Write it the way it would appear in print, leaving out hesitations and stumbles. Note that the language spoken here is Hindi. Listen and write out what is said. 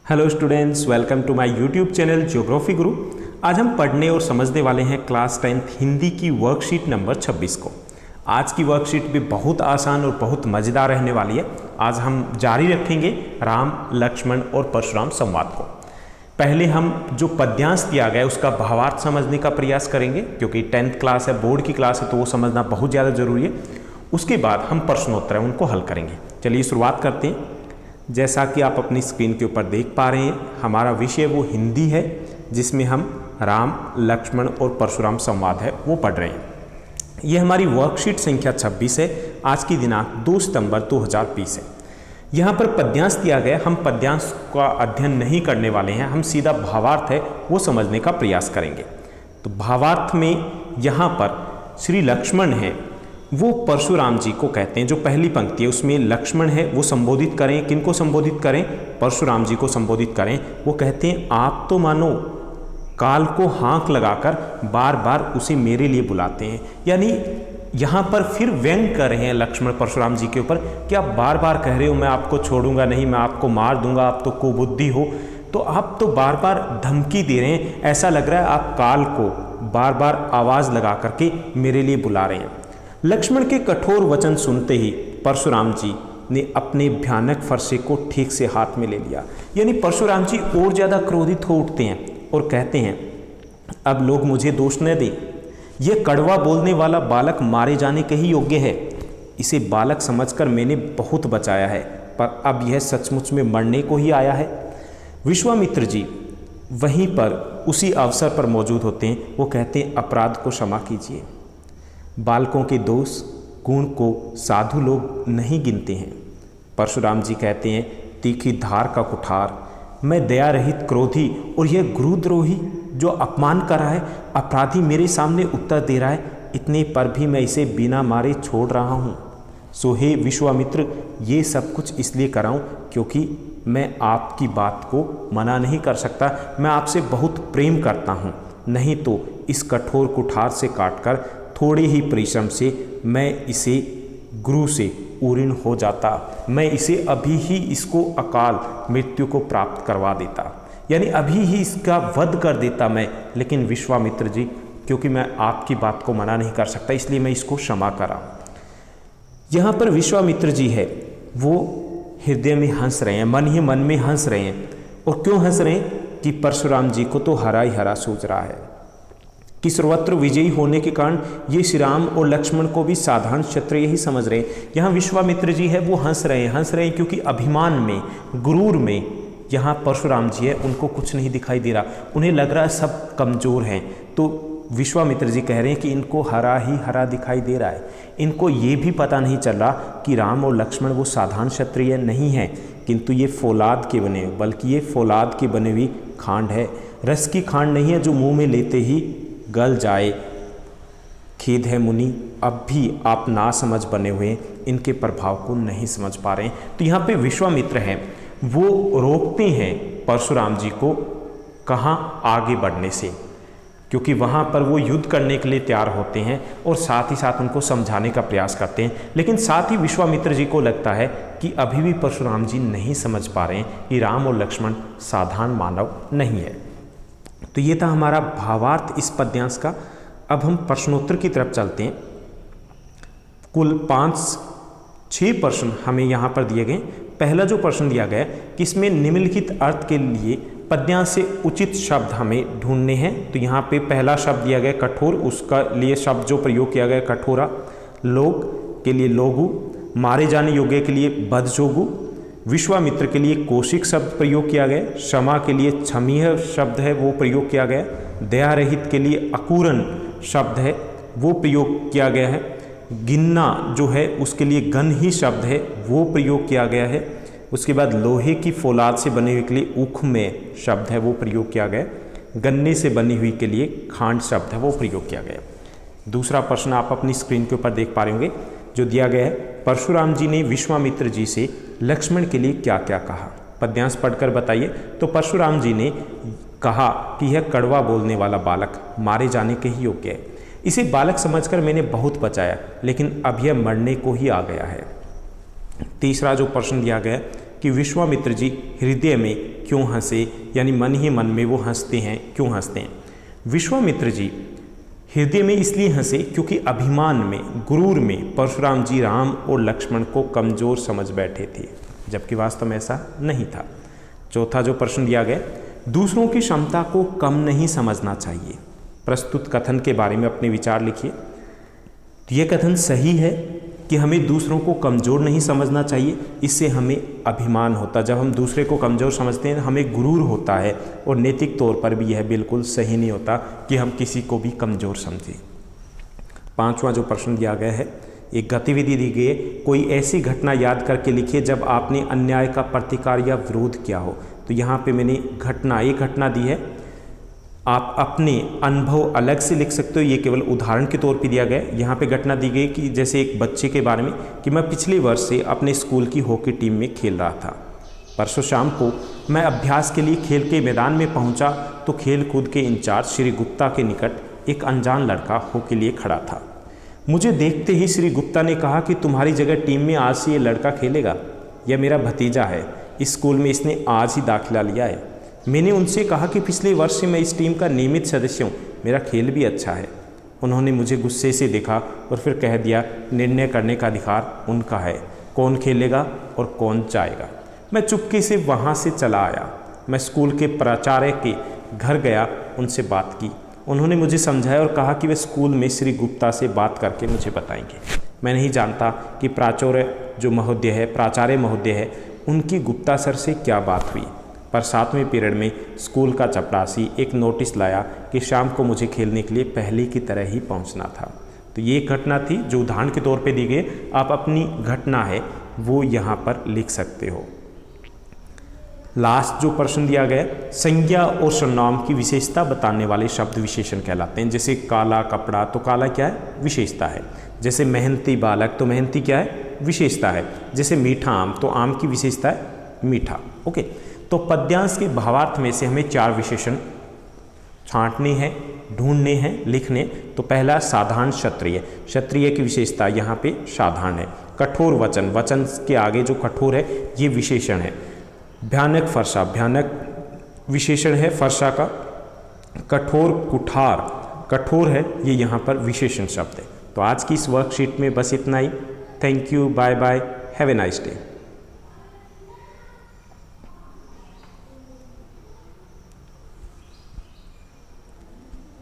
Hello students, welcome to my YouTube channel geography guru. आज हम पढ़ने और समझने वाले हैं क्लास 10th हिंदी की वर्कशीट नंबर 26 को। आज की वर्कशीट भी बहुत आसान और बहुत मज़ेदार रहने वाली है। आज हम जारी रखेंगे राम, लक्ष्मण और परशुराम संवाद को। पहले हम जो पद्यांश दिया गया है उसका भावार्थ समझने का प्रयास करेंगे, क्योंकि 10th क्लास है, बोर्ड की क्लास है, तो वो समझना बहुत ज़्यादा ज़रूरी है। उसके बाद हम प्रश्नोत्तर हैं उनको हल करेंगे। चलिए शुरुआत करते हैं। जैसा कि आप अपनी स्क्रीन के ऊपर देख पा रहे हैं, हमारा विषय वो हिंदी है जिसमें हम राम, लक्ष्मण और परशुराम संवाद है वो पढ़ रहे हैं। ये हमारी वर्कशीट संख्या 26 है। आज की दिनांक 2 सितंबर 2020 है। यहाँ पर पद्यांश दिया गया, हम पद्यांश का अध्ययन नहीं करने वाले हैं, हम सीधा भावार्थ है वो समझने का प्रयास करेंगे। तो भावार्थ में यहाँ पर श्री लक्ष्मण है वो परशुराम जी को कहते हैं। जो पहली पंक्ति है उसमें लक्ष्मण है वो संबोधित करें, किनको संबोधित करें? परशुराम जी को संबोधित करें। वो कहते हैं आप तो मानो काल को हाँक लगाकर बार बार उसे मेरे लिए बुलाते हैं। यानी यहाँ पर फिर व्यंग कर रहे हैं लक्ष्मण परशुराम जी के ऊपर कि आप बार बार कह रहे हो मैं आपको छोड़ूंगा नहीं, मैं आपको मार दूंगा, आप तो कुबुद्धि हो। तो आप तो बार बार धमकी दे रहे हैं, ऐसा लग रहा है आप काल को बार बार आवाज़ लगा करके मेरे लिए बुला रहे हैं। लक्ष्मण के कठोर वचन सुनते ही परशुराम जी ने अपने भयानक फरसे को ठीक से हाथ में ले लिया। यानी परशुराम जी और ज़्यादा क्रोधित हो उठते हैं और कहते हैं अब लोग मुझे दोष न दें, यह कड़वा बोलने वाला बालक मारे जाने के ही योग्य है। इसे बालक समझकर मैंने बहुत बचाया है, पर अब यह सचमुच में मरने को ही आया है। विश्वामित्र जी वहीं पर उसी अवसर पर मौजूद होते हैं। वो कहते हैं अपराध को क्षमा कीजिए। बालकों के दोष गुण को साधु लोग नहीं गिनते हैं। परशुराम जी कहते हैं तीखी धार का कुठार, मैं दया रहित क्रोधी और यह गुरुद्रोही जो अपमान कर रहा है, अपराधी मेरे सामने उत्तर दे रहा है, इतने पर भी मैं इसे बिना मारे छोड़ रहा हूँ। सो हे विश्वामित्र, ये सब कुछ इसलिए कर रहा हूँ क्योंकि मैं आपकी बात को मना नहीं कर सकता। मैं आपसे बहुत प्रेम करता हूँ, नहीं तो इस कठोर कुठार से काटकर थोड़े ही परिश्रम से मैं इसे गुरु से उऋण हो जाता। मैं इसे अभी ही इसको अकाल मृत्यु को प्राप्त करवा देता, यानी अभी ही इसका वध कर देता मैं। लेकिन विश्वामित्र जी, क्योंकि मैं आपकी बात को मना नहीं कर सकता, इसलिए मैं इसको क्षमा करा। यहाँ पर विश्वामित्र जी है वो हृदय में हंस रहे हैं, मन ही मन में हंस रहे हैं। और क्यों हंस रहे हैं? कि परशुराम जी को तो हरा ही हरा सूझ रहा है कि सर्वत्र विजयी होने के कारण ये श्री राम और लक्ष्मण को भी साधारण क्षत्रिय ही समझ रहे हैं। यहाँ विश्वामित्र जी है वो हंस रहे हैं क्योंकि अभिमान में, गुरूर में यहाँ परशुराम जी है उनको कुछ नहीं दिखाई दे रहा, उन्हें लग रहा है सब कमज़ोर हैं। तो विश्वामित्र जी कह रहे हैं कि इनको हरा ही हरा दिखाई दे रहा है। इनको ये भी पता नहीं चल रहा कि राम और लक्ष्मण वो साधारण क्षत्रिय नहीं हैं, किंतु ये फौलाद के बने, बल्कि ये फौलाद के बने हुई खांड है। रस की खांड नहीं है जो मुँह में लेते ही गल जाए। खेद है मुनि, अब भी आप ना समझ बने हुए इनके प्रभाव को नहीं समझ पा रहे हैं। तो यहाँ पे विश्वामित्र हैं वो रोकते हैं परशुराम जी को कहाँ आगे बढ़ने से, क्योंकि वहाँ पर वो युद्ध करने के लिए तैयार होते हैं और साथ ही साथ उनको समझाने का प्रयास करते हैं। लेकिन साथ ही विश्वामित्र जी को लगता है कि अभी भी परशुराम जी नहीं समझ पा रहे हैं कि राम और लक्ष्मण साधारण मानव नहीं है। तो ये था हमारा भावार्थ इस पद्यांश का। अब हम प्रश्नोत्तर की तरफ चलते हैं। कुल 5-6 प्रश्न हमें यहाँ पर दिए गए। पहला जो प्रश्न दिया गया कि इसमें निम्नलिखित अर्थ के लिए पद्यांश से उचित शब्द हमें ढूंढने हैं। तो यहाँ पे पहला शब्द दिया गया कठोर, उसका लिए शब्द जो प्रयोग किया गया कठोरा। लोग के लिए लोगु, मारे जाने योग्य के लिए बदजोगु। विश्वामित्र के लिए कौशिक शब्द प्रयोग किया गया। क्षमा के लिए क्षमीय शब्द है वो प्रयोग किया गया। दया रहित के लिए अकूरन शब्द है वो प्रयोग किया गया है। गिनना जो है उसके लिए गन ही शब्द है वो प्रयोग किया गया है। उसके बाद लोहे की फौलाद से बने हुए के लिए उख में शब्द है वो प्रयोग किया गया। गन्ने से बनी हुई के लिए खांड शब्द है वो प्रयोग किया गया। दूसरा प्रश्न आप अपनी स्क्रीन के ऊपर देख पा रहे होंगे जो दिया गया है, परशुराम जी ने विश्वामित्र जी से लक्ष्मण के लिए क्या क्या कहा? पद्यांश पढ़कर बताइए। तो परशुराम जी ने कहा कि यह कड़वा बोलने वाला बालक मारे जाने के ही योग्य है। इसे बालक समझकर मैंने बहुत बचाया, लेकिन अब यह मरने को ही आ गया है। तीसरा जो प्रश्न दिया गया कि विश्वामित्र जी हृदय में क्यों हंसे, यानी मन ही मन में वो हंसते हैं, क्यों हंसते हैं। विश्वामित्र जी हृदय में इसलिए हंसे क्योंकि अभिमान में, गुरूर में परशुराम जी राम और लक्ष्मण को कमज़ोर समझ बैठे थे, जबकि वास्तव में ऐसा नहीं था। चौथा जो प्रश्न दिया गया, दूसरों की क्षमता को कम नहीं समझना चाहिए। प्रस्तुत कथन के बारे में अपने विचार लिखिए। तो यह कथन सही है कि हमें दूसरों को कमज़ोर नहीं समझना चाहिए, इससे हमें अभिमान होता। जब हम दूसरे को कमज़ोर समझते हैं हमें गुरूर होता है, और नैतिक तौर पर भी यह बिल्कुल सही नहीं होता कि हम किसी को भी कमज़ोर समझें। पांचवा जो प्रश्न दिया गया है, एक गतिविधि दी गई है, कोई ऐसी घटना याद करके लिखिए जब आपने अन्याय का प्रतिकार या विरोध किया हो। तो यहाँ पे मैंने एक घटना दी है, आप अपने अनुभव अलग से लिख सकते हो, ये केवल उदाहरण के तौर पे दिया गया है। यहाँ पे घटना दी गई कि जैसे एक बच्चे के बारे में कि मैं पिछले वर्ष से अपने स्कूल की हॉकी टीम में खेल रहा था। परसों शाम को मैं अभ्यास के लिए खेल के मैदान में पहुँचा तो खेल कूद के इंचार्ज श्री गुप्ता के निकट एक अनजान लड़का हॉकी लिए खड़ा था। मुझे देखते ही श्री गुप्ता ने कहा कि तुम्हारी जगह टीम में आज से ये लड़का खेलेगा, यह मेरा भतीजा है, इस स्कूल में इसने आज ही दाखिला लिया है। मैंने उनसे कहा कि पिछले वर्ष से मैं इस टीम का नियमित सदस्य हूँ, मेरा खेल भी अच्छा है। उन्होंने मुझे गुस्से से देखा और फिर कह दिया, निर्णय करने का अधिकार उनका है, कौन खेलेगा और कौन जाएगा। मैं चुपके से वहाँ से चला आया। मैं स्कूल के प्राचार्य के घर गया, उनसे बात की। उन्होंने मुझे समझाया और कहा कि वे स्कूल में श्री गुप्ता से बात करके मुझे बताएंगे। मैं नहीं जानता कि प्राचार्य महोदय है, उनकी गुप्ता सर से क्या बात हुई, पर 7वें पीरियड में स्कूल का चपरासी एक नोटिस लाया कि शाम को मुझे खेलने के लिए पहले की तरह ही पहुंचना था। तो ये एक घटना थी जो उदाहरण के तौर पे दी गई। आप अपनी घटना है वो यहाँ पर लिख सकते हो। लास्ट जो प्रश्न दिया गया, संज्ञा और सर्वनाम की विशेषता बताने वाले शब्द विशेषण कहलाते हैं। जैसे काला कपड़ा, तो काला क्या है, विशेषता है। जैसे मेहनती बालक, तो मेहनती क्या है, विशेषता है। जैसे मीठा आम, तो आम की विशेषता है मीठा। ओके, तो पद्यांश के भावार्थ में से हमें 4 विशेषण छांटने हैं, ढूंढने हैं, लिखने। तो पहला साधारण क्षत्रिय, क्षत्रिय की विशेषता यहाँ पे साधारण है। कठोर वचन, वचन के आगे जो कठोर है ये विशेषण है। भयानक फरसा, भयानक विशेषण है फरसा का। कठोर कुठार, कठोर है, ये यहाँ पर विशेषण शब्द है। तो आज की इस वर्कशीट में बस इतना ही। Thank you, bye bye, have a nice day.